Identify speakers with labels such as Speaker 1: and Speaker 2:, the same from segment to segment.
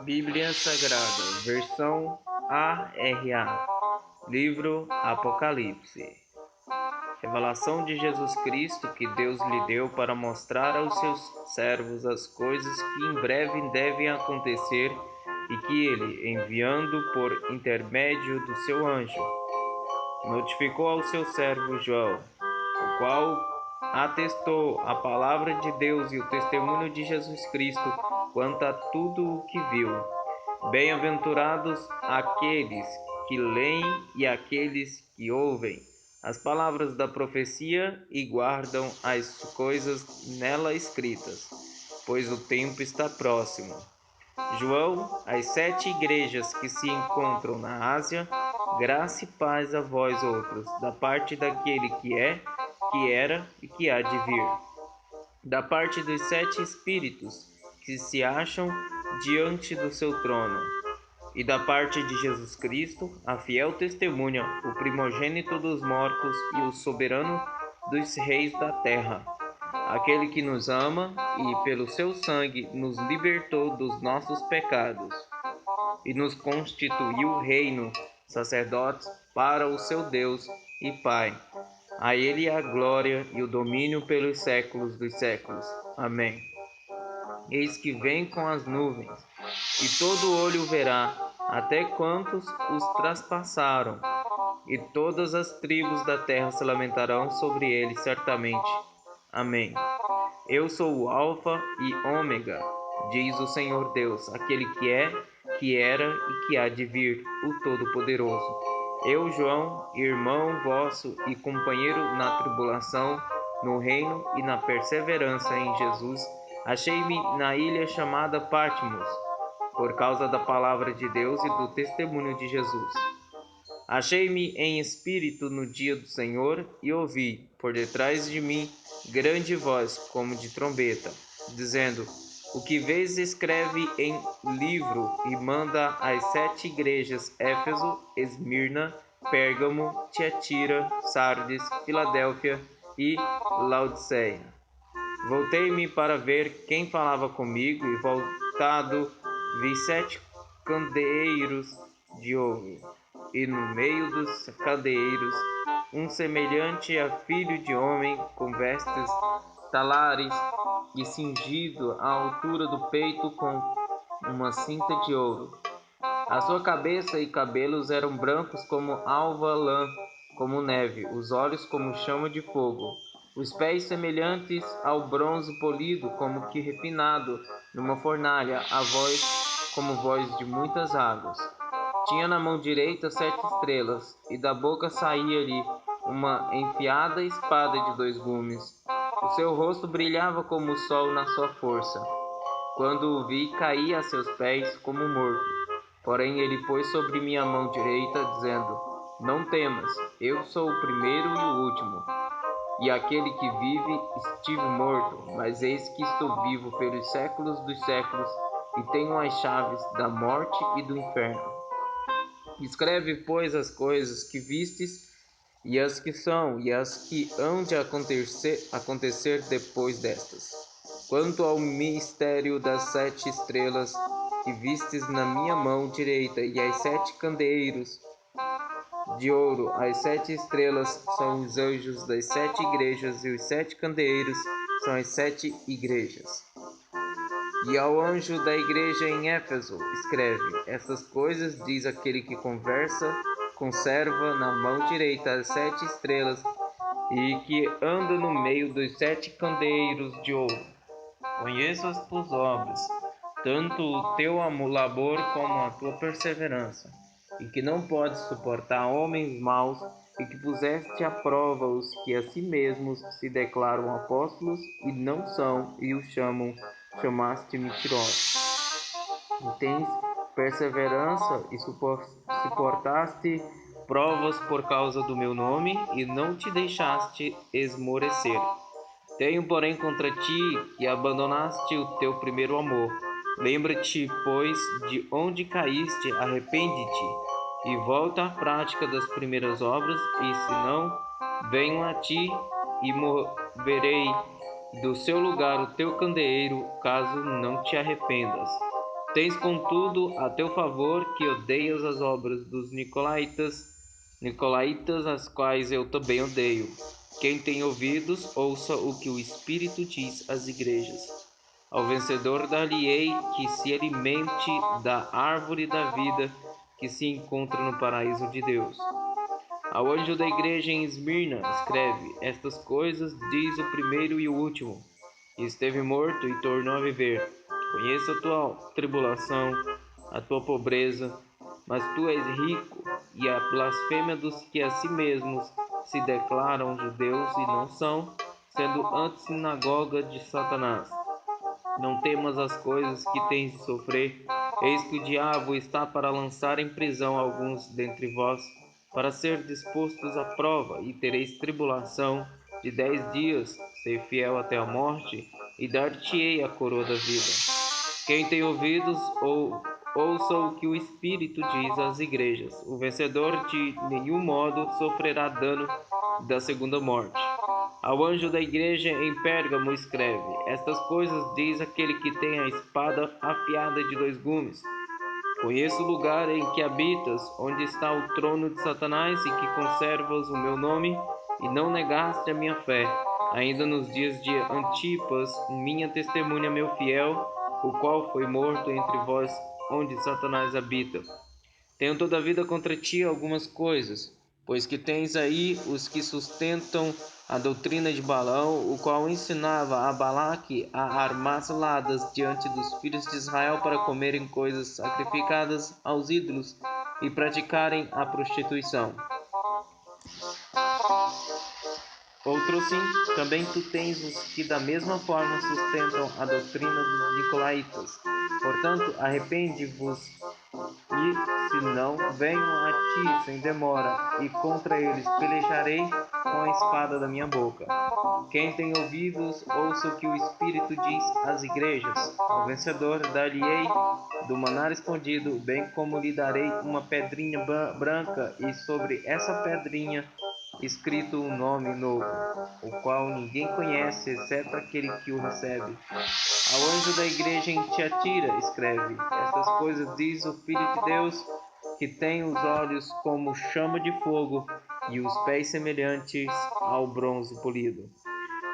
Speaker 1: Bíblia Sagrada, versão ARA, livro Apocalipse. Revelação de Jesus Cristo que Deus lhe deu para mostrar aos seus servos as coisas que em breve devem acontecer e que ele, enviando por intermédio do seu anjo, notificou ao seu servo João, o qual atestou a palavra de Deus e o testemunho de Jesus Cristo quanto a tudo o que viu. Bem-aventurados aqueles que leem e aqueles que ouvem as palavras da profecia e guardam as coisas nela escritas, pois o tempo está próximo. João, às 7 igrejas que se encontram na Ásia, graça e paz a vós outros, da parte daquele que é, que era e que há de vir, da parte dos 7 espíritos que se acham diante do seu trono, e da parte de Jesus Cristo, a fiel testemunha, o primogênito dos mortos e o soberano dos reis da terra, aquele que nos ama e pelo seu sangue nos libertou dos nossos pecados e nos constituiu reino, sacerdotes para o seu Deus e Pai. A ele a glória e o domínio pelos séculos dos séculos. Amém. Eis que vem com as nuvens, e todo olho verá, até quantos os traspassaram, e todas as tribos da terra se lamentarão sobre ele certamente. Amém. Eu sou o Alfa e Ômega, diz o Senhor Deus, aquele que é, que era e que há de vir, o Todo-Poderoso. Eu, João, irmão vosso e companheiro na tribulação, no reino e na perseverança em Jesus, achei-me na ilha chamada Patmos, por causa da palavra de Deus e do testemunho de Jesus. Achei-me em espírito no dia do Senhor e ouvi, por detrás de mim, grande voz, como de trombeta, dizendo: O que vês escreve em livro e manda às 7 igrejas: Éfeso, Esmirna, Pérgamo, Tiatira, Sardes, Filadélfia e Laodiceia. Voltei-me para ver quem falava comigo, e voltado vi 7 candeeiros de ouro, e no meio dos candeeiros um semelhante a filho de homem, com vestes talares e cingido à altura do peito com uma cinta de ouro. A sua cabeça e cabelos eram brancos como alva lã, como neve, os olhos como chama de fogo, os pés semelhantes ao bronze polido, como que refinado numa fornalha, a voz como voz de muitas águas. Tinha na mão direita 7 estrelas, e da boca saía-lhe uma enfiada espada de 2 gumes. O seu rosto brilhava como o sol na sua força. Quando o vi, caí a seus pés como morto. Porém ele pôs sobre minha mão direita, dizendo: Não temas, eu sou o primeiro e o último, e aquele que vive. Estive morto, mas eis que estou vivo pelos séculos dos séculos, e tenho as chaves da morte e do inferno. Escreve, pois, as coisas que vistes, e as que são, e as que hão de acontecer depois destas. Quanto ao mistério das 7 estrelas que vistes na minha mão direita, e as 7 candeeiros de ouro, as 7 estrelas são os anjos das 7 igrejas, e os 7 candeeiros são as 7 igrejas. E ao anjo da igreja em Éfeso, escreve: Essas coisas diz aquele que conserva na mão direita as 7 estrelas, e que anda no meio dos 7 candeeiros de ouro. Conheço as tuas obras, tanto o teu labor como a tua perseverança, e que não podes suportar homens maus, e que puseste à prova os que a si mesmos se declaram apóstolos e não são, e os chamaste mentirosos. E tens perseverança e suportaste provas por causa do meu nome, e não te deixaste esmorecer. Tenho, porém, contra ti que abandonaste o teu primeiro amor. Lembra-te, pois, de onde caíste, arrepende-te, e volta à prática das primeiras obras, e se não, venho a ti e moverei do seu lugar o teu candeeiro, caso não te arrependas. Tens, contudo, a teu favor que odeias as obras dos Nicolaítas, as quais eu também odeio. Quem tem ouvidos, ouça o que o Espírito diz às igrejas. Ao vencedor dar-lhe-ei que se alimente da árvore da vida que se encontra no paraíso de Deus. Ao anjo da igreja em Esmirna, escreve: estas coisas diz o primeiro e o último, que esteve morto e tornou a viver. Conheço a tua tribulação, a tua pobreza, mas tu és rico, e a blasfêmia dos que a si mesmos se declaram judeus e não são, sendo antes sinagoga de Satanás. Não temas as coisas que tens de sofrer. Eis que o diabo está para lançar em prisão alguns dentre vós, para ser dispostos à prova, e tereis tribulação de 10 dias. Sei fiel até a morte, e dar-te-ei a coroa da vida. Quem tem ouvidos, ouça o que o Espírito diz às igrejas. O vencedor de nenhum modo sofrerá dano da segunda morte. Ao anjo da igreja em Pérgamo escreve: estas coisas diz aquele que tem a espada afiada de 2 gumes. Conheço o lugar em que habitas, onde está o trono de Satanás, e que conservas o meu nome, e não negaste a minha fé, ainda nos dias de Antipas, minha testemunha, meu fiel, o qual foi morto entre vós, onde Satanás habita. Tenho todavia contra ti algumas coisas, pois que tens aí os que sustentam a doutrina de Balaão, o qual ensinava a Balaque a armar ciladas diante dos filhos de Israel para comerem coisas sacrificadas aos ídolos e praticarem a prostituição. Outro sim, também tu tens os que da mesma forma sustentam a doutrina dos Nicolaítas. Portanto, arrepende-vos e, se não, venho a ti sem demora, e contra eles pelejarei com a espada da minha boca. Quem tem ouvidos, ouça o que o Espírito diz às igrejas. Ao vencedor dar-lhe-ei do maná escondido, bem como lhe darei uma pedrinha branca, e sobre essa pedrinha escrito um nome novo, o qual ninguém conhece, exceto aquele que o recebe. Ao anjo da igreja em Tiatira escreve: estas coisas diz o Filho de Deus, que tem os olhos como chama de fogo e os pés semelhantes ao bronze polido.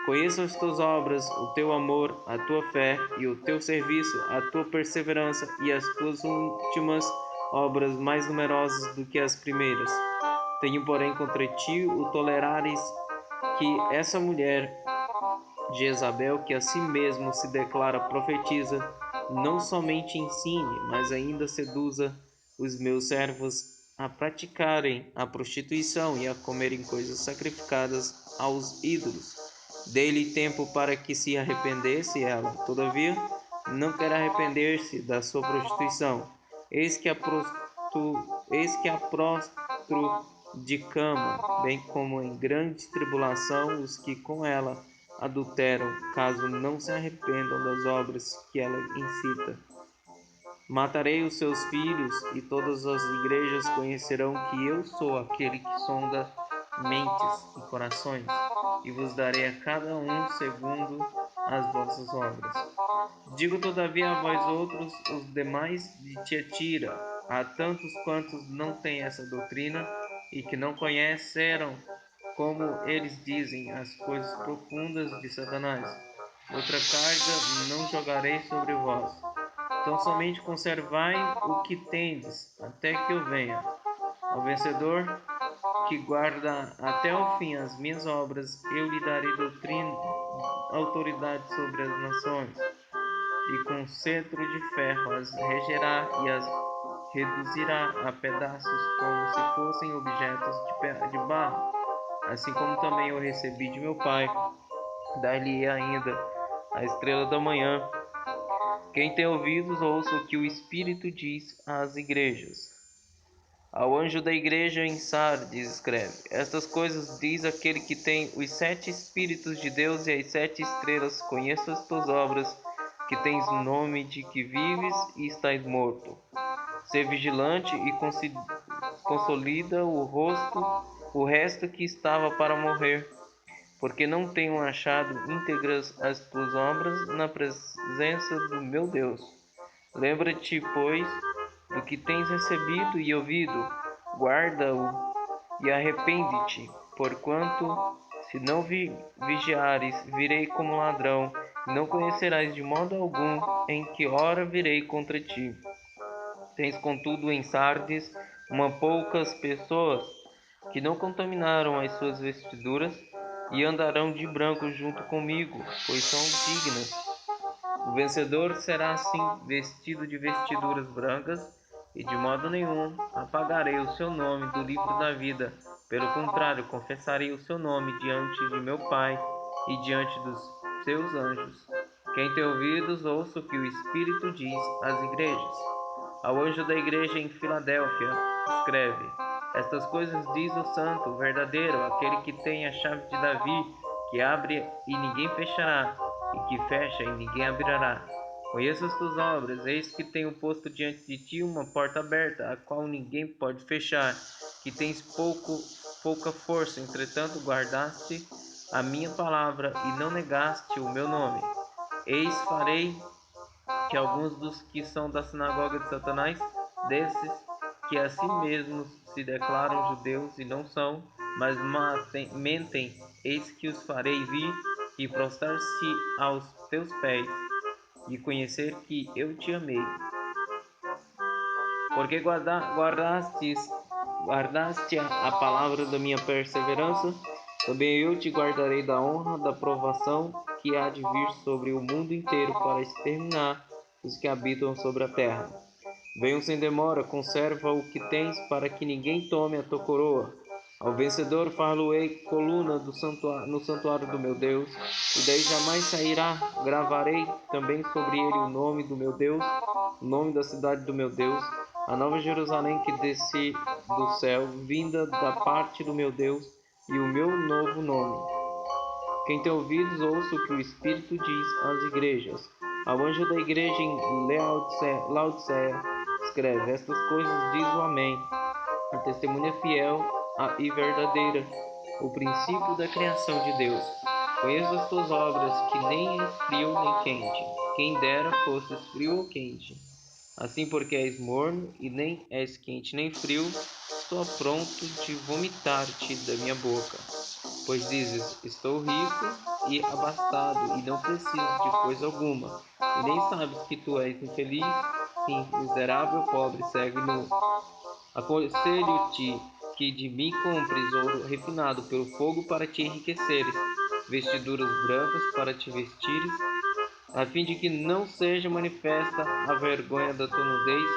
Speaker 1: Conheço as tuas obras, o teu amor, a tua fé e o teu serviço, a tua perseverança e as tuas últimas obras mais numerosas do que as primeiras. Tenho, porém, contra ti o tolerares que essa mulher de Jezabel, que a si mesmo se declara profetiza, não somente ensine, mas ainda seduza os meus servos a praticarem a prostituição e a comerem coisas sacrificadas aos ídolos. Dei-lhe tempo para que se arrependesse ela, todavia não quer arrepender-se da sua prostituição. Eis que a prostro de cama, bem como em grande tribulação os que com ela adulteram, caso não se arrependam das obras que ela incita. Matarei os seus filhos, e todas as igrejas conhecerão que eu sou aquele que sonda mentes e corações, e vos darei a cada um segundo as vossas obras. Digo todavia a vós outros, os demais de Tiatira, a tantos quantos não têm essa doutrina e que não conheceram, como eles dizem, as coisas profundas de Satanás. Outra carga não jogarei sobre vós. Então somente conservai o que tendes, até que eu venha. Ao vencedor, que guarda até o fim as minhas obras, eu lhe darei doutrina, autoridade sobre as nações, e com cetro de ferro as regerá e as reduzirá a pedaços como se fossem objetos de barro. Assim como também eu recebi de meu Pai, dar-lhe ainda a estrela da manhã. Quem tem ouvidos, ouça o que o Espírito diz às igrejas. Ao anjo da igreja em Sardes escreve: estas coisas diz aquele que tem os 7 Espíritos de Deus e as 7 estrelas. Conheço as tuas obras, que tens o nome de que vives e estás morto. Ser vigilante e consolida o resto que estava para morrer, porque não tenho achado íntegras as tuas obras na presença do meu Deus. Lembra-te, pois, do que tens recebido e ouvido, guarda-o e arrepende-te, porquanto, se não vigiares, virei como ladrão, e não conhecerás de modo algum em que hora virei contra ti. Tens, contudo, em Sardes poucas pessoas que não contaminaram as suas vestiduras e andarão de branco junto comigo, pois são dignas. O vencedor será assim vestido de vestiduras brancas, e de modo nenhum apagarei o seu nome do livro da vida. Pelo contrário, confessarei o seu nome diante de meu Pai e diante dos seus anjos. Quem tem ouvidos, ouça o que o Espírito diz às igrejas. Ao anjo da igreja em Filadélfia, escreve: Estas coisas diz o santo, o verdadeiro, aquele que tem a chave de Davi, que abre e ninguém fechará, e que fecha e ninguém abrirá. Conheço as tuas obras, eis que tenho posto diante de ti uma porta aberta, a qual ninguém pode fechar, que tens pouca força, entretanto guardaste a minha palavra e não negaste o meu nome. Eis farei que alguns dos que são da sinagoga de Satanás, desses que a si mesmos se declaram judeus e não são, mas mentem, eis que os farei vir e prostrar-se aos teus pés, e conhecer que eu te amei. Porque guardaste a palavra da minha perseverança, também eu te guardarei da honra da provação que há de vir sobre o mundo inteiro para exterminar os que habitam sobre a terra. Venham sem demora, conserva o que tens, para que ninguém tome a tua coroa. Ao vencedor far-lo-ei coluna no santuário do meu Deus, e daí jamais sairá. Gravarei também sobre ele o nome do meu Deus, o nome da cidade do meu Deus, a nova Jerusalém que desce do céu, vinda da parte do meu Deus, e o meu novo nome. Quem tem ouvidos, ouça o que o Espírito diz às igrejas. Ao anjo da igreja em Laodiceia, escreve: Estas coisas diz o Amém, a testemunha fiel e verdadeira, o princípio da criação de Deus. Conheço as tuas obras, que nem és frio nem quente. Quem dera fosses frio ou quente. Assim, porque és morno e nem és quente nem frio, estou a pronto de vomitar-te da minha boca. Pois dizes: Estou rico e abastado, e não preciso de coisa alguma, e nem sabes que tu és infeliz, sim, miserável, pobre, cego e nu. Aconselho-te que de mim compres ouro refinado pelo fogo para te enriqueceres, vestiduras brancas para te vestires, a fim de que não seja manifesta a vergonha da tua nudez,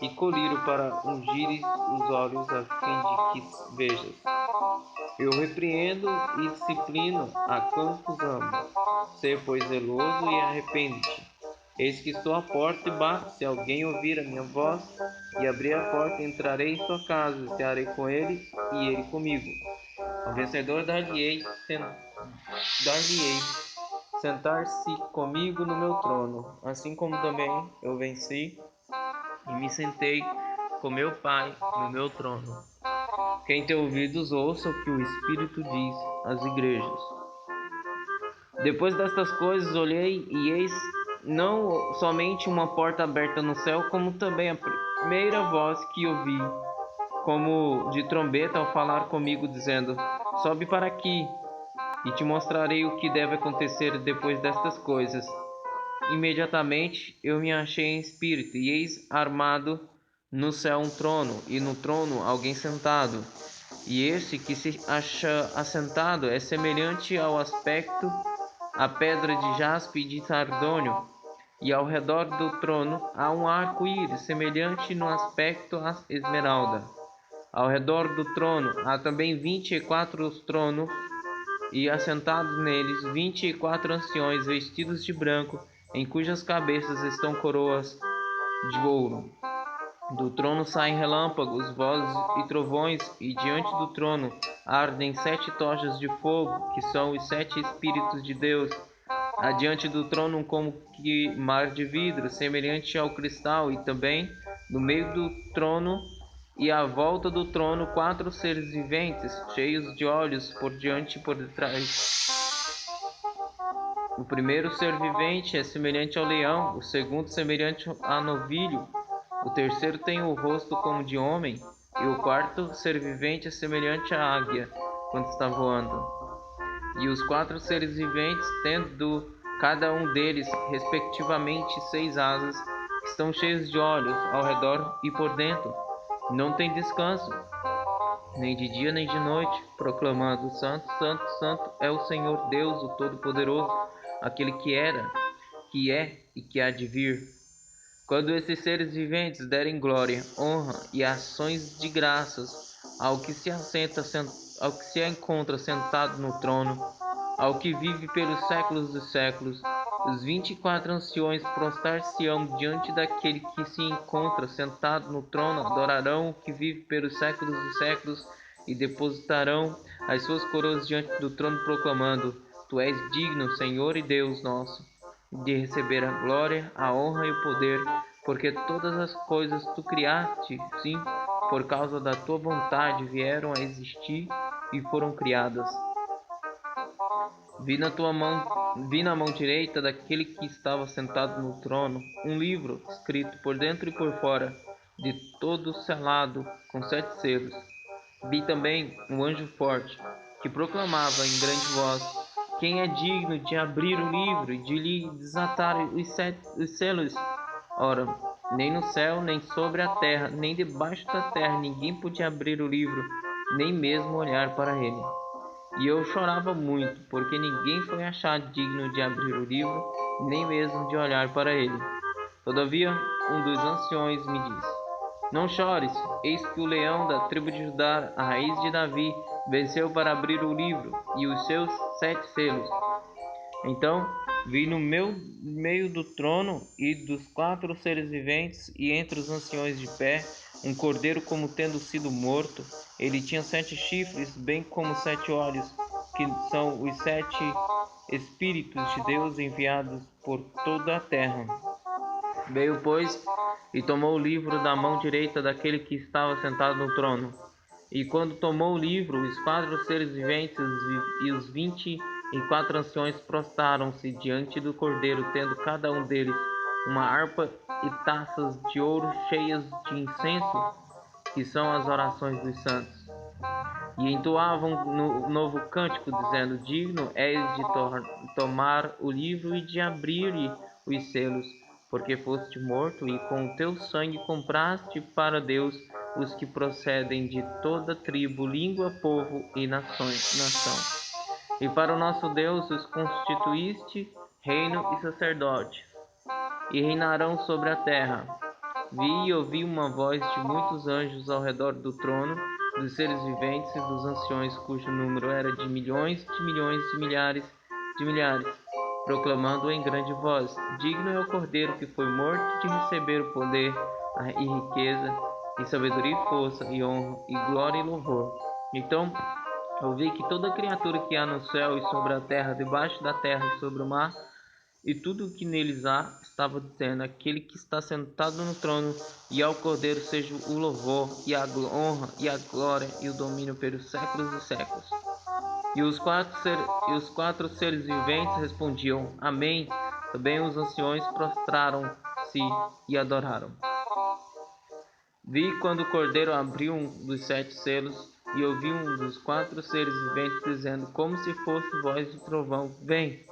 Speaker 1: e colírio para ungires os olhos, a fim de que vejas. Eu repreendo e disciplino a quantos amo. Sê, pois, zeloso e arrepende-te. Eis que estou à porta e bato. Se alguém ouvir a minha voz e abrir a porta, entrarei em sua casa, cearei com ele e ele comigo. Ao vencedor dar-lhe-ei sentar-se comigo no meu trono, assim como também eu venci e me sentei com meu Pai no meu trono. Quem tem ouvidos, ouça o que o Espírito diz às igrejas. Depois destas coisas olhei, e eis não somente uma porta aberta no céu, como também a primeira voz que ouvi, como de trombeta, ao falar comigo, dizendo: Sobe para aqui, e te mostrarei o que deve acontecer depois destas coisas. Imediatamente eu me achei em espírito, e eis armado no céu um trono, e no trono alguém sentado. E esse que se acha assentado é semelhante ao aspecto a pedra de jaspe e de sardônio, e ao redor do trono há um arco-íris semelhante no aspecto a esmeralda. Ao redor do trono há também 24 tronos, e assentados neles 24 anciões vestidos de branco, em cujas cabeças estão coroas de ouro. Do trono saem relâmpagos, vozes e trovões, e diante do trono ardem 7 tochas de fogo, que são os 7 Espíritos de Deus. Adiante do trono, como que mar de vidro, semelhante ao cristal, e também no meio do trono e à volta do trono 4 seres viventes, cheios de olhos por diante e por detrás. O primeiro ser vivente é semelhante ao leão, o segundo semelhante a novilho, o terceiro tem o rosto como de homem, e o quarto ser vivente é semelhante à águia, quando está voando. E os 4 seres viventes, tendo cada um deles, respectivamente, 6 asas, estão cheios de olhos ao redor e por dentro. Não tem descanso, nem de dia nem de noite, proclamando: Santo, Santo, Santo é o Senhor Deus, o Todo-Poderoso, aquele que era, que é e que há de vir. Quando esses seres viventes derem glória, honra e ações de graças ao que se encontra sentado no trono, ao que vive pelos séculos dos séculos, os 24 anciões prostrar-se-ão diante daquele que se encontra sentado no trono, adorarão o que vive pelos séculos dos séculos e depositarão as suas coroas diante do trono, proclamando: Tu és digno, Senhor e Deus nosso, de receber a glória, a honra e o poder, porque todas as coisas tu criaste, sim, por causa da tua vontade vieram a existir e foram criadas. Vi na mão direita daquele que estava sentado no trono um livro escrito por dentro e por fora, de todo selado com 7 selos. Vi também um anjo forte, que proclamava em grande voz: Quem é digno de abrir o livro e de lhe desatar os selos? Ora, nem no céu, nem sobre a terra, nem debaixo da terra, ninguém podia abrir o livro, nem mesmo olhar para ele. E eu chorava muito, porque ninguém foi achado digno de abrir o livro, nem mesmo de olhar para ele. Todavia, um dos anciões me disse: Não chores, eis que o leão da tribo de Judá, a raiz de Davi, venceu para abrir o livro e os seus 7 selos. Então vi no meio do trono e dos 4 seres viventes e entre os anciões de pé um cordeiro como tendo sido morto. Ele tinha 7 chifres, bem como 7 olhos, que são os 7 Espíritos de Deus enviados por toda a terra. Veio, pois, e tomou o livro da mão direita daquele que estava sentado no trono. E quando tomou o livro, os 4 seres viventes e os 24 anciões prostraram-se diante do cordeiro, tendo cada um deles uma harpa e taças de ouro cheias de incenso, que são as orações dos santos. E entoavam no novo cântico, dizendo: Digno és de tomar o livro e de abrir-lhe os selos, porque foste morto e com o teu sangue compraste para Deus os que procedem de toda tribo, língua, povo e nação. E para o nosso Deus os constituíste reino e sacerdote, e reinarão sobre a terra. Vi e ouvi uma voz de muitos anjos ao redor do trono, dos seres viventes e dos anciões, cujo número era de milhões, de milhares, proclamando em grande voz: Digno é o cordeiro que foi morto de receber o poder e riqueza, e sabedoria e força, e honra, e glória e louvor. Então ouvi que toda criatura que há no céu e sobre a terra, debaixo da terra e sobre o mar, e tudo o que neles há, estava dizendo: Aquele que está sentado no trono e ao Cordeiro seja o louvor, e a honra, e a glória, e o domínio pelos séculos dos séculos. E os 4 seres viventes respondiam: Amém. Também os anciões prostraram-se e adoraram. Vi quando o Cordeiro abriu um dos 7 selos, e ouvi um dos 4 seres viventes dizendo, como se fosse voz de trovão: Vem.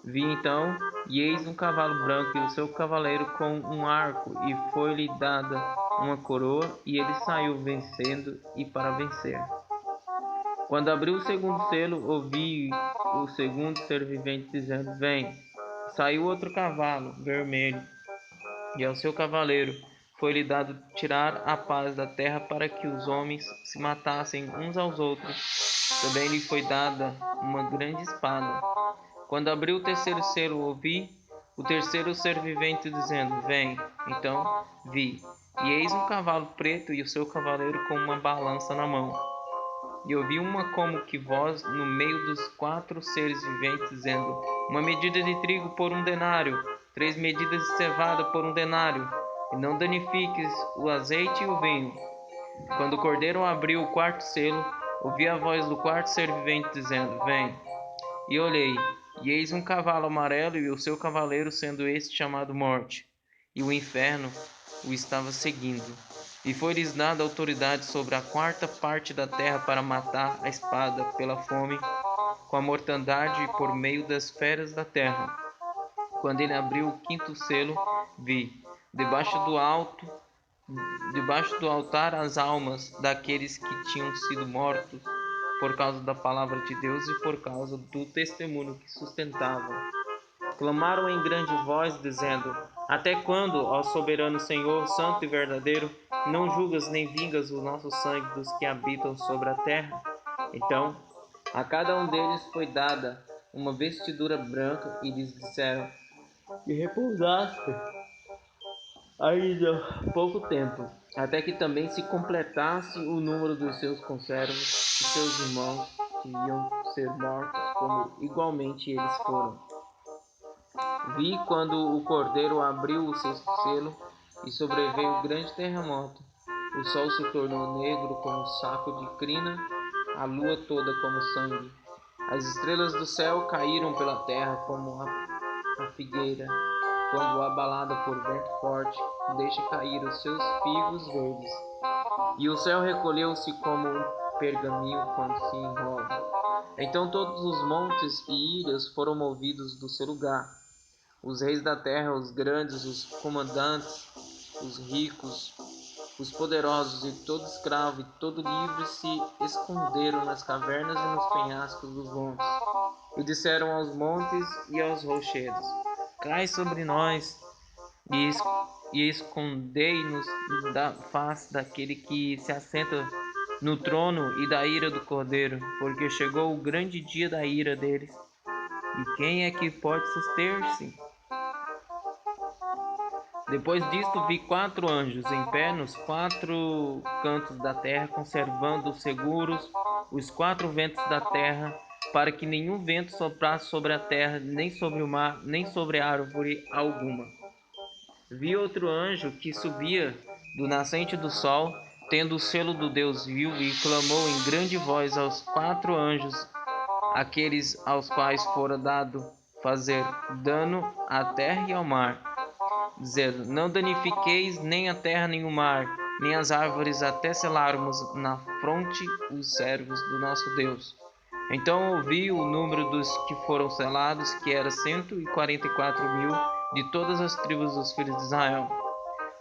Speaker 1: Vi então, e eis um cavalo branco e o seu cavaleiro com um arco, e foi-lhe dada uma coroa, e ele saiu vencendo e para vencer. Quando abriu o segundo selo, ouvi o segundo ser vivente dizendo: Vem. Saiu outro cavalo vermelho, e ao seu cavaleiro foi-lhe dado tirar a paz da terra, para que os homens se matassem uns aos outros. Também lhe foi dada uma grande espada. Quando abriu o terceiro selo, ouvi o terceiro ser vivente dizendo: Vem. Então vi, e eis um cavalo preto e o seu cavaleiro com uma balança na mão. E ouvi uma como que voz no meio dos 4 seres viventes dizendo: Uma medida de trigo por 1 denário, 3 medidas de cevada por 1 denário, e não danifiques o azeite e o vinho. Quando o cordeiro abriu o 4º selo, ouvi a voz do 4º ser vivente dizendo: Vem. E olhei, E eis um cavalo amarelo e o seu cavaleiro, sendo este chamado Morte, e o inferno o estava seguindo. E foi-lhes dada autoridade sobre a quarta parte da terra para matar a espada, pela fome, com a mortandade e por meio das feras da terra. Quando ele abriu o quinto selo, vi, debaixo do altar, as almas daqueles que tinham sido mortos por causa da palavra de Deus e por causa do testemunho que sustentavam. Clamaram em grande voz, dizendo: Até quando, ó soberano Senhor, santo e verdadeiro, não julgas nem vingas o nosso sangue dos que habitam sobre a terra? Então, a cada um deles foi dada uma vestidura branca e lhes disseram que repousasse ainda pouco tempo, até que também se completasse o número dos seus conservos e seus irmãos que iam ser mortos, como igualmente eles foram. Vi quando o cordeiro abriu o sexto selo e sobreveio grande terremoto. O sol se tornou negro como saco de crina, a lua toda como sangue. As estrelas do céu caíram pela terra como a figueira, quando abalada por vento forte, deixa cair os seus figos verdes. E o céu recolheu-se como um pergaminho quando se enrola. Então todos os montes e ilhas foram movidos do seu lugar. Os reis da terra, os grandes, os comandantes, os ricos, os poderosos e todo escravo e todo livre se esconderam nas cavernas e nos penhascos dos montes. E disseram aos montes e aos rochedos: Cai sobre nós e escondei-nos da face daquele que se assenta no trono e da ira do Cordeiro, porque chegou o grande dia da ira deles. E quem é que pode suster-se? Depois disto vi 4 anjos em pé nos 4 cantos da terra, conservando seguros os 4 ventos da terra, para que nenhum vento soprasse sobre a terra, nem sobre o mar, nem sobre árvore alguma. Vi outro anjo que subia do nascente do sol, tendo o selo do Deus vivo, e clamou em grande voz aos 4 anjos, aqueles aos quais fora dado fazer dano à terra e ao mar, dizendo: Não danifiqueis nem a terra nem o mar, nem as árvores, até selarmos na fronte os servos do nosso Deus. Então ouvi o número dos que foram selados, que era 144.000 de todas as tribos dos filhos de Israel.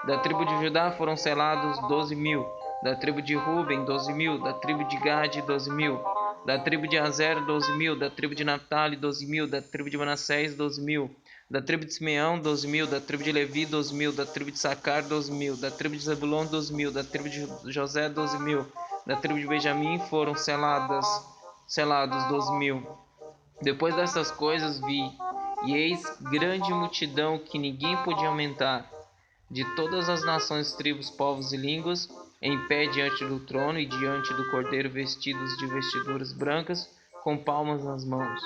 Speaker 1: Da tribo de Judá foram selados 12.000, da tribo de Ruben 12.000, da tribo de Gade 12.000, da tribo de Azer 12.000, da tribo de Naphtali 12.000, da tribo de Manassés 12.000, da tribo de Simeão 12.000, da tribo de Levi 12.000, da tribo de Sacar 12.000, da tribo de Zebulon 12.000, da tribo de José 12.000, da tribo de Benjamim foram selados 12.000. Depois dessas coisas vi, e eis grande multidão que ninguém podia aumentar, de todas as nações, tribos, povos e línguas, em pé diante do trono e diante do Cordeiro, vestidos de vestiduras brancas, com palmas nas mãos.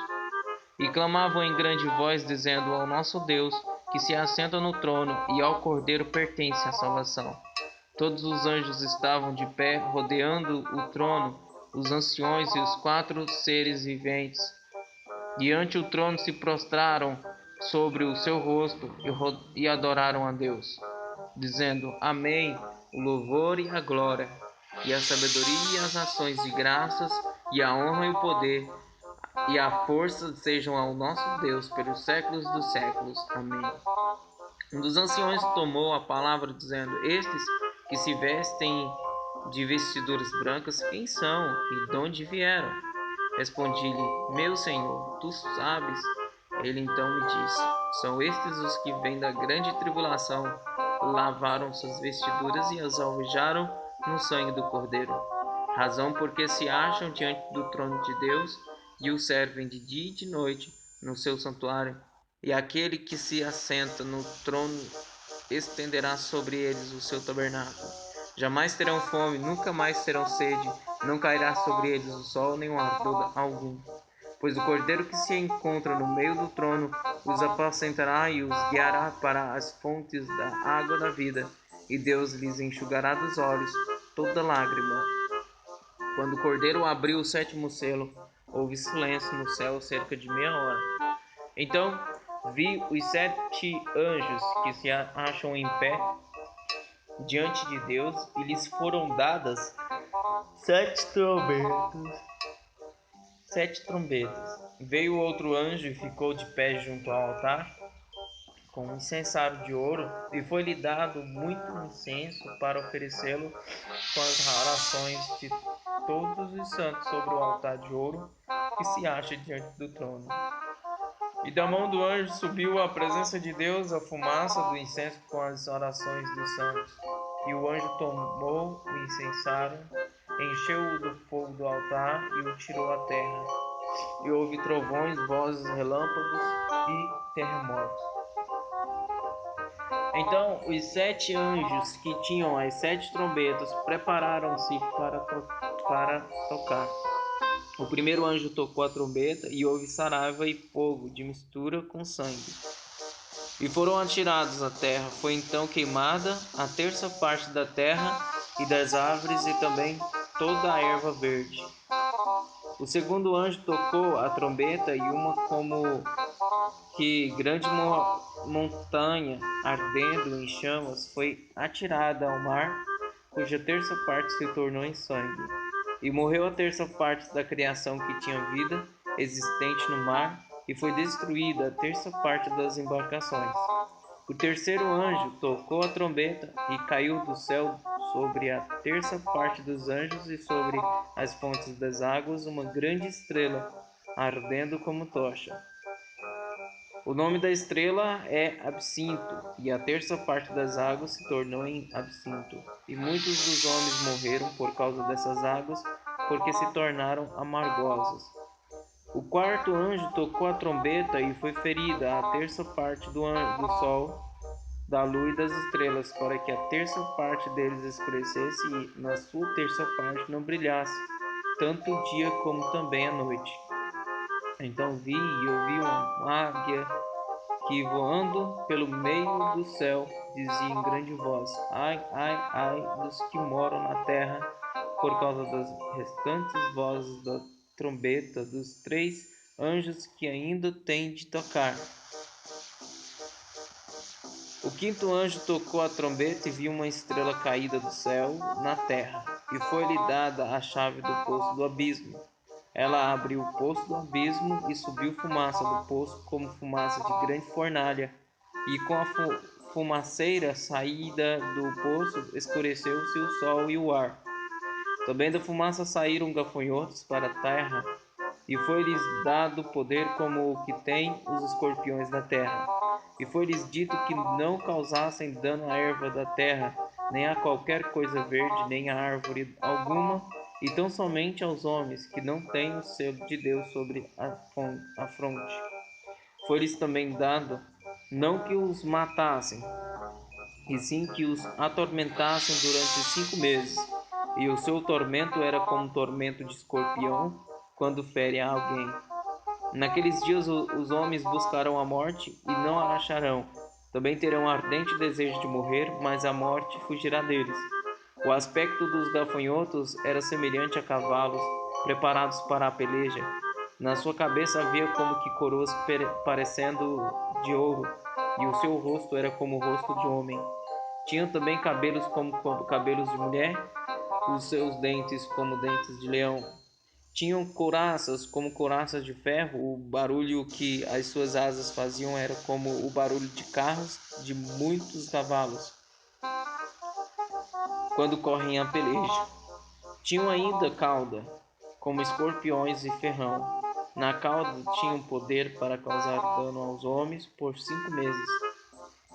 Speaker 1: E clamavam em grande voz, dizendo: Ao nosso Deus, que se assenta no trono, e ao Cordeiro pertence a salvação. Todos os anjos estavam de pé, rodeando o trono, os anciões e os 4 seres viventes. Diante do trono se prostraram sobre o seu rosto e adoraram a Deus, dizendo: Amém, o louvor e a glória, e a sabedoria e as ações de graças, e a honra e o poder, e a força sejam ao nosso Deus pelos séculos dos séculos. Amém. Um dos anciões tomou a palavra, dizendo: Estes que se vestem de vestiduras brancas, quem são e de onde vieram? Respondi-lhe: Meu Senhor, tu sabes. Ele então me disse: São estes os que vêm da grande tribulação, lavaram suas vestiduras e as alvejaram no sangue do Cordeiro. Razão porque se acham diante do trono de Deus e o servem de dia e de noite no seu santuário. E aquele que se assenta no trono estenderá sobre eles o seu tabernáculo. Jamais terão fome, nunca mais terão sede, não cairá sobre eles o sol nem o ardor algum. Pois o Cordeiro que se encontra no meio do trono os apacentará e os guiará para as fontes da água da vida, e Deus lhes enxugará dos olhos toda lágrima. Quando o Cordeiro abriu o 7º selo, houve silêncio no céu cerca de meia hora. Então vi os 7 anjos que se acham em pé diante de Deus, e lhes foram dadas 7 trombetas. 7 trombetas. Veio outro anjo e ficou de pé junto ao altar, com um incensário de ouro, e foi-lhe dado muito incenso para oferecê-lo com as orações de todos os santos sobre o altar de ouro que se acha diante do trono. E da mão do anjo subiu à presença de Deus a fumaça do incenso com as orações dos santos. E o anjo tomou o incensário, encheu-o do fogo do altar e o tirou à terra. E houve trovões, vozes, relâmpagos e terremotos. Então os 7 anjos que tinham as 7 trombetas prepararam-se para tocar. O primeiro anjo tocou a trombeta e houve saraiva e fogo de mistura com sangue. E foram atirados à terra. Foi então queimada a 1/3 da terra e das árvores e também toda a erva verde. O segundo anjo tocou a trombeta e uma como que grande montanha ardendo em chamas foi atirada ao mar, cuja 1/3 se tornou em sangue. E morreu a 1/3 da criação que tinha vida existente no mar, e foi destruída a 1/3 das embarcações. O terceiro anjo tocou a trombeta e caiu do céu sobre a 1/3 dos anjos e sobre as fontes das águas uma grande estrela, ardendo como tocha. O nome da estrela é Absinto, e a 1/3 das águas se tornou em absinto. E muitos dos homens morreram por causa dessas águas, porque se tornaram amargosas. O quarto anjo tocou a trombeta e foi ferida a 1/3 do sol, da lua e das estrelas, para que a 1/3 deles escurecesse e na sua 1/3 não brilhasse, tanto o dia como também a noite. Então vi e ouvi uma águia que, voando pelo meio do céu, dizia em grande voz: Ai, ai, ai dos que moram na terra, por causa das restantes vozes da trombeta dos 3 anjos que ainda têm de tocar. O quinto anjo tocou a trombeta e viu uma estrela caída do céu na terra, e foi-lhe dada a chave do poço do abismo. Ela abriu o poço do abismo e subiu fumaça do poço como fumaça de grande fornalha, e com a fumaceira saída do poço escureceu-se o sol e o ar. Também da fumaça saíram gafanhotos para a terra, e foi-lhes dado poder como o que tem os escorpiões da terra. E foi-lhes dito que não causassem dano à erva da terra, nem a qualquer coisa verde, nem a árvore alguma, e tão somente aos homens que não têm o selo de Deus sobre a fronte. Foi-lhes também dado não que os matassem, e sim que os atormentassem durante 5 meses. E o seu tormento era como o tormento de escorpião quando fere a alguém. Naqueles dias os homens buscarão a morte e não a acharão. Também terão ardente desejo de morrer, mas a morte fugirá deles. O aspecto dos gafanhotos era semelhante a cavalos preparados para a peleja. Na sua cabeça havia como que coroas parecendo de ouro, e o seu rosto era como o rosto de homem. Tinham também cabelos como cabelos de mulher, os seus dentes como dentes de leão. Tinham couraças como couraças de ferro, o barulho que as suas asas faziam era como o barulho de carros de muitos cavalos, quando correm a peleja. Tinham ainda cauda, como escorpiões e ferrão. Na cauda tinham poder para causar dano aos homens por 5 meses.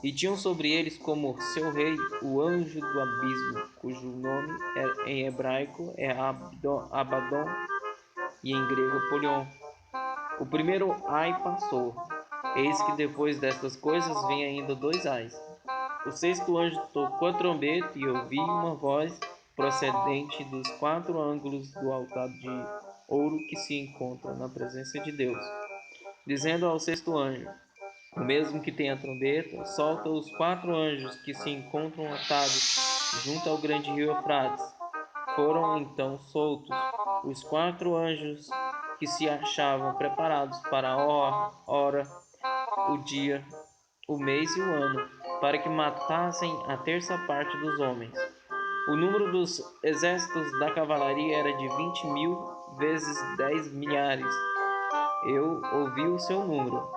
Speaker 1: E tinham sobre eles como seu rei o anjo do abismo, cujo nome em hebraico é Abaddon e em grego Apolion. O primeiro ai passou. Eis que depois destas coisas vem ainda 2 ais. O sexto anjo tocou a trombeta e ouvi uma voz procedente dos 4 ângulos do altar de ouro que se encontra na presença de Deus, dizendo ao sexto anjo, o mesmo que tem a trombeta, solta os 4 anjos que se encontram atados junto ao grande rio Eufrates. Foram então soltos os 4 anjos que se achavam preparados para a hora o dia, o mês e o ano, para que matassem a terça parte dos homens. O número dos exércitos da cavalaria era de 20.000 vezes 10 milhares. Eu ouvi o seu número.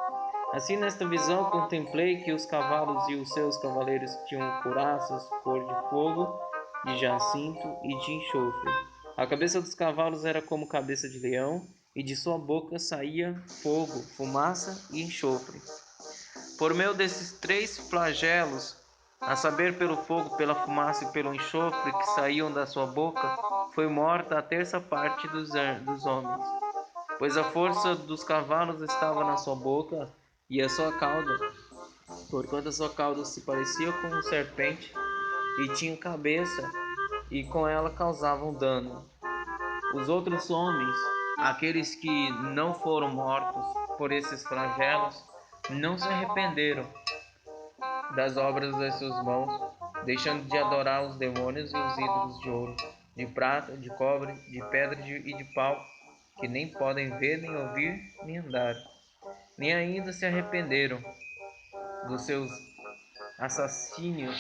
Speaker 1: Assim, nesta visão, contemplei que os cavalos e os seus cavaleiros tinham couraças cor de fogo, de jacinto e de enxofre. A cabeça dos cavalos era como cabeça de leão, e de sua boca saía fogo, fumaça e enxofre. Por meio desses 3 flagelos, a saber, pelo fogo, pela fumaça e pelo enxofre que saíam da sua boca, foi morta a terça parte dos homens. Pois a força dos cavalos estava na sua boca e a sua cauda, porquanto a sua cauda se parecia com uma serpente e tinha cabeça, e com ela causavam dano. Os outros homens, aqueles que não foram mortos por esses flagelos, não se arrependeram das obras das suas mãos, deixando de adorar os demônios e os ídolos de ouro, de prata, de cobre, de pedra e de pau, que nem podem ver, nem ouvir, nem andar. Nem ainda se arrependeram dos seus assassínios,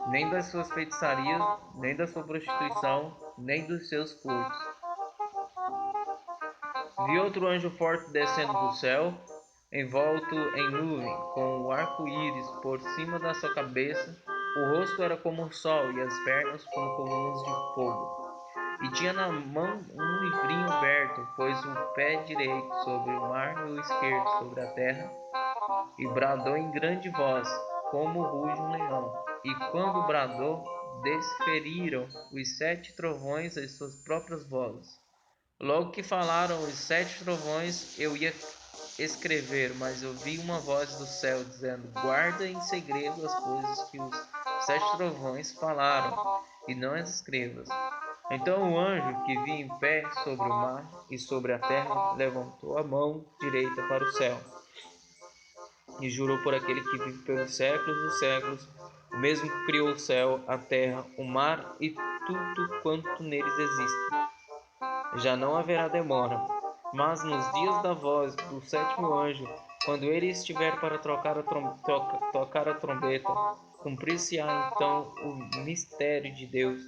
Speaker 1: nem das suas feitiçarias, nem da sua prostituição, nem dos seus furtos. Vi outro anjo forte descendo do céu, envolto em nuvem, com o arco-íris por cima da sua cabeça. O rosto era como o sol e as pernas como colunas de fogo. E tinha na mão um livrinho aberto, pôs o pé direito sobre o mar e o esquerdo sobre a terra, e bradou em grande voz, como ruge um leão. E quando bradou, desferiram os 7 trovões as suas próprias vozes. Logo que falaram os 7 trovões, eu ia escrever, mas ouvi uma voz do céu dizendo: guarda em segredo as coisas que os 7 trovões falaram, e não as escrevas. Então o anjo que vi em pé sobre o mar e sobre a terra levantou a mão direita para o céu e jurou por aquele que vive pelos séculos dos séculos, o mesmo que criou o céu, a terra, o mar e tudo quanto neles existe. Já não haverá demora, mas nos dias da voz do 7º anjo, quando ele estiver para tocar a trombeta, cumprir-se-á então o mistério de Deus,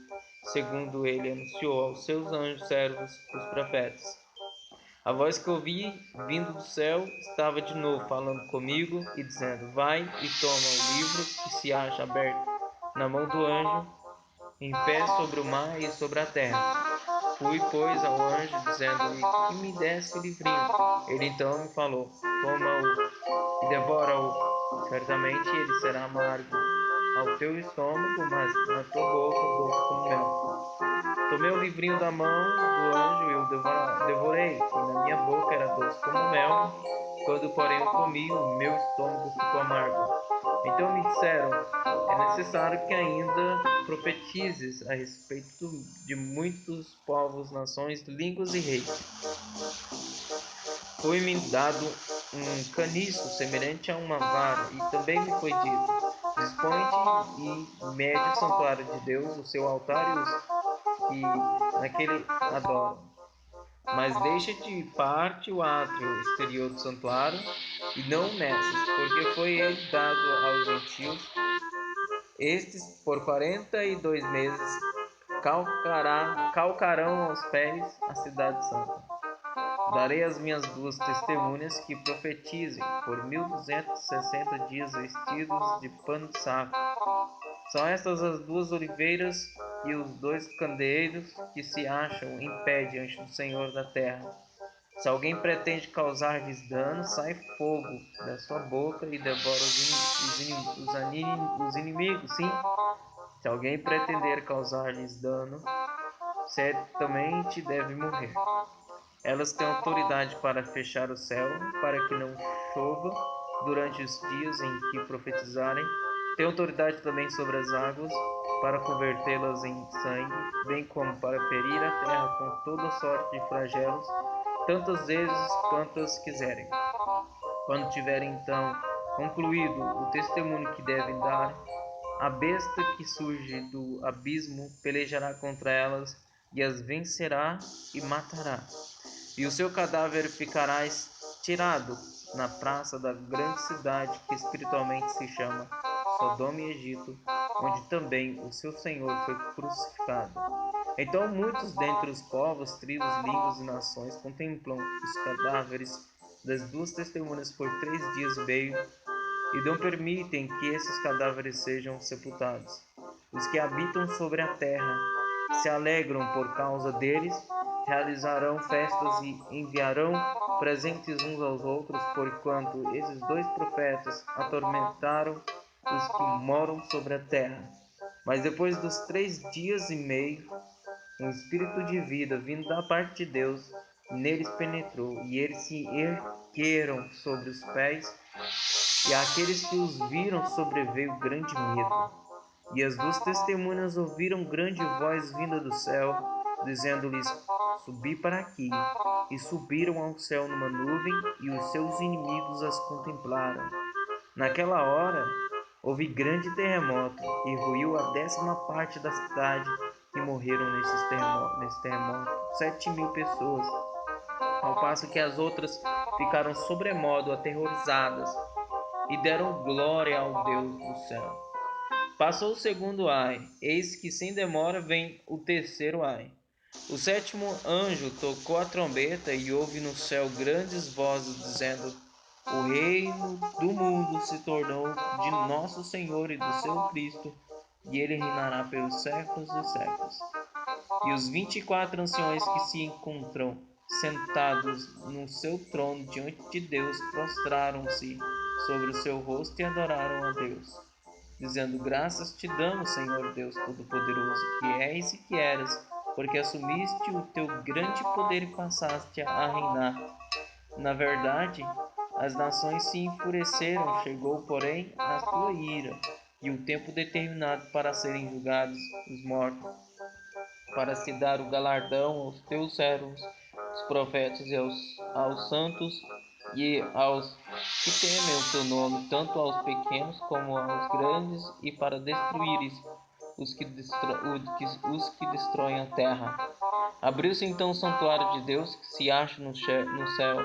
Speaker 1: segundo ele anunciou aos seus anjos servos, os profetas. A voz que ouvi vindo do céu estava de novo falando comigo e dizendo: vai e toma o livro que se acha aberto na mão do anjo, em pé sobre o mar e sobre a terra. Fui, pois, ao anjo, dizendo-lhe que me desse o livrinho. Ele então me falou: toma-o e devora-o. Certamente ele será amargo ao teu estômago, mas na tua boca doce como mel. Tomei o livrinho da mão do anjo e o devorei, e na minha boca era doce como mel. Quando, porém, eu comi, o meu estômago ficou amargo. Então me disseram: é necessário que ainda profetizes a respeito de muitos povos, nações, línguas e reis. Foi-me dado um caniço semelhante a uma vara, e também me foi dito: dispõe-te e mede o santuário de Deus, o seu altar e os que naquele adoram. Mas deixa de parte o átrio exterior do santuário e não meças, porque foi ele dado aos gentios. Estes, por 42 meses, calcarão aos pés a cidade santa. Darei as minhas 2 testemunhas que profetizem por 1260 dias vestidos de pano de saco. São estas as 2 oliveiras e os 2 candeeiros que se acham em pé diante do Senhor da terra. Se alguém pretende causar-lhes dano, sai fogo da sua boca e devora os inimigos, sim. Se alguém pretender causar-lhes dano, certamente deve morrer. Elas têm autoridade para fechar o céu, para que não chova durante os dias em que profetizarem. Tem autoridade também sobre as águas, para convertê-las em sangue, bem como para ferir a terra com toda sorte de flagelos, tantas vezes quantas quiserem. Quando tiverem então concluído o testemunho que devem dar, a besta que surge do abismo pelejará contra elas e as vencerá e matará. E o seu cadáver ficará estirado na praça da grande cidade que espiritualmente se chama Sodoma e Egito, onde também o seu Senhor foi crucificado. Então muitos dentre os povos, tribos, línguas e nações contemplam os cadáveres das duas testemunhas por 3 dias e meio e não permitem que esses cadáveres sejam sepultados. Os que habitam sobre a terra se alegram por causa deles, realizarão festas e enviarão presentes uns aos outros, porquanto esses 2 profetas atormentaram os que moram sobre a terra. Mas depois dos 3 dias e meio, um espírito de vida vindo da parte de Deus neles penetrou, e eles se ergueram sobre os pés, e àqueles que os viram sobreveio grande medo. E as 2 testemunhas ouviram grande voz vinda do céu, dizendo-lhes: Subi para aqui. E subiram ao céu numa nuvem, e os seus inimigos as contemplaram. Naquela hora houve grande terremoto, e ruiu a 10ª parte da cidade, e morreram nesse terremoto 7.000 pessoas, ao passo que as outras ficaram sobremodo aterrorizadas, e deram glória ao Deus do céu. Passou o 2º ai, eis que sem demora vem o 3º ai. O 7º anjo tocou a trombeta, e houve no céu grandes vozes dizendo: O reino do mundo se tornou de nosso Senhor e do seu Cristo, e ele reinará pelos séculos dos séculos. E os 24 anciões que se encontram sentados no seu trono diante de Deus prostraram-se sobre o seu rosto e adoraram a Deus, dizendo: Graças te damos, Senhor Deus Todo-Poderoso, que és e que eras, porque assumiste o teu grande poder e passaste a reinar. Na verdade, as nações se enfureceram, chegou, porém, a tua ira, e o tempo determinado para serem julgados os mortos, para se dar o galardão aos teus servos, os profetas, e aos santos e aos que temem o teu nome, tanto aos pequenos como aos grandes, e para destruires os que destroem a terra. Abriu-se então o santuário de Deus, que se acha no céu,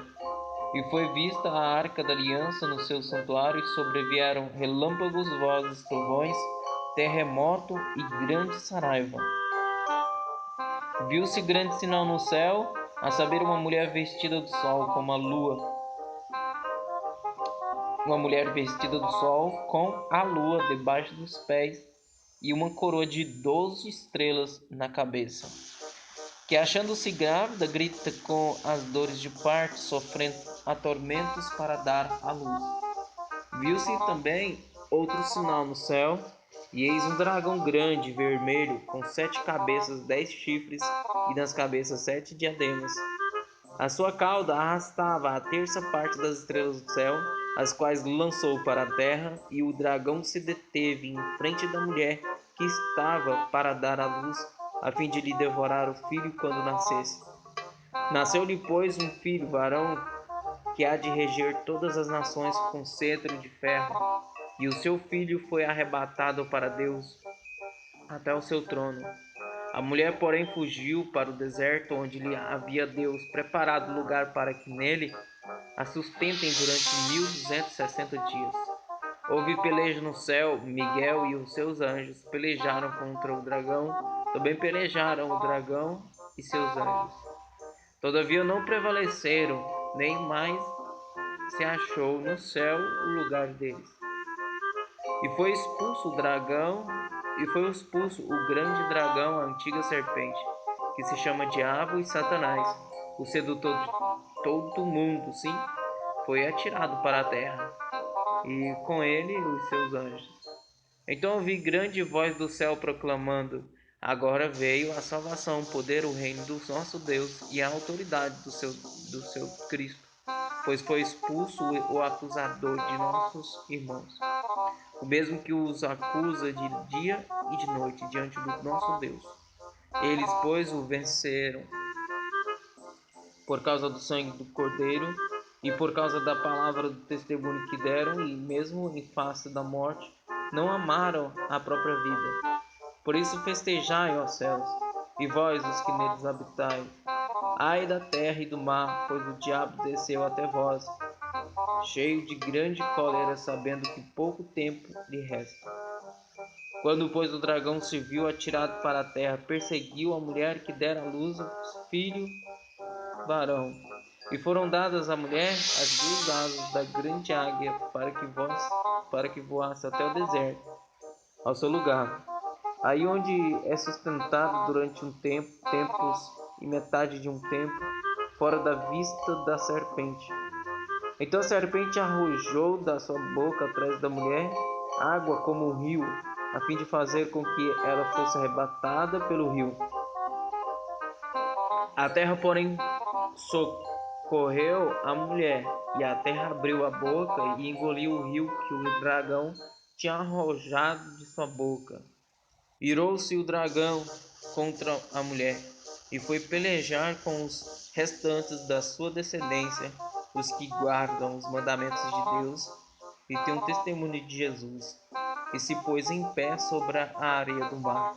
Speaker 1: e foi vista a arca da aliança no seu santuário, e sobrevieram relâmpagos, vozes, trovões, terremoto e grande saraiva. Viu-se grande sinal no céu, a saber, uma mulher vestida do sol como a lua. Uma mulher vestida do sol com a lua debaixo dos pés e uma coroa de 12 estrelas na cabeça, que, achando-se grávida, grita com as dores de parto, sofrendo atormentos para dar à luz. Viu-se também outro sinal no céu, e eis um dragão grande, vermelho, com 7 cabeças, 10 chifres, e nas cabeças 7 diademas. A sua cauda arrastava a 1/3 parte das estrelas do céu, as quais lançou para a terra, e o dragão se deteve em frente da mulher que estava para dar à luz, a fim de lhe devorar o filho quando nascesse. Nasceu-lhe, pois, um filho, varão, que há de reger todas as nações com cetro de ferro, e o seu filho foi arrebatado para Deus até o seu trono. A mulher, porém, fugiu para o deserto, onde lhe havia Deus preparado lugar para que nele a sustentem durante 1260 dias. Houve peleja no céu, Miguel e os seus anjos pelejaram contra o dragão, também pelejaram o dragão e seus anjos. Todavia não prevaleceram, nem mais se achou no céu o lugar deles. E foi expulso o grande dragão, a antiga serpente, que se chama Diabo e Satanás, o sedutor de todo o mundo, sim, foi atirado para a terra, e com ele os seus anjos. Então ouvi grande voz do céu proclamando: Agora veio a salvação, o poder, o reino do nosso Deus e a autoridade do seu Cristo, pois foi expulso o acusador de nossos irmãos, o mesmo que os acusa de dia e de noite diante do nosso Deus. Eles, pois, o venceram por causa do sangue do Cordeiro e por causa da palavra do testemunho que deram, e mesmo em face da morte não amaram a própria vida. Por isso festejai, ó céus, e vós, os que neles habitais. Ai da terra e do mar, pois o diabo desceu até vós, cheio de grande cólera, sabendo que pouco tempo lhe resta. Quando, pois, o dragão se viu atirado para a terra, perseguiu a mulher que dera à luz ao filho varão. E foram dadas à mulher as 2 asas da grande águia para que voasse até o deserto, ao seu lugar, aí onde é sustentado durante um tempo, tempos e metade de um tempo, fora da vista da serpente. Então a serpente arrojou da sua boca atrás da mulher água como um rio, a fim de fazer com que ela fosse arrebatada pelo rio. A terra, porém, socorreu a mulher, e a terra abriu a boca e engoliu o rio que o dragão tinha arrojado de sua boca. Irou-se o dragão contra a mulher, e foi pelejar com os restantes da sua descendência, os que guardam os mandamentos de Deus e têm o testemunho de Jesus, e se pôs em pé sobre a areia do mar.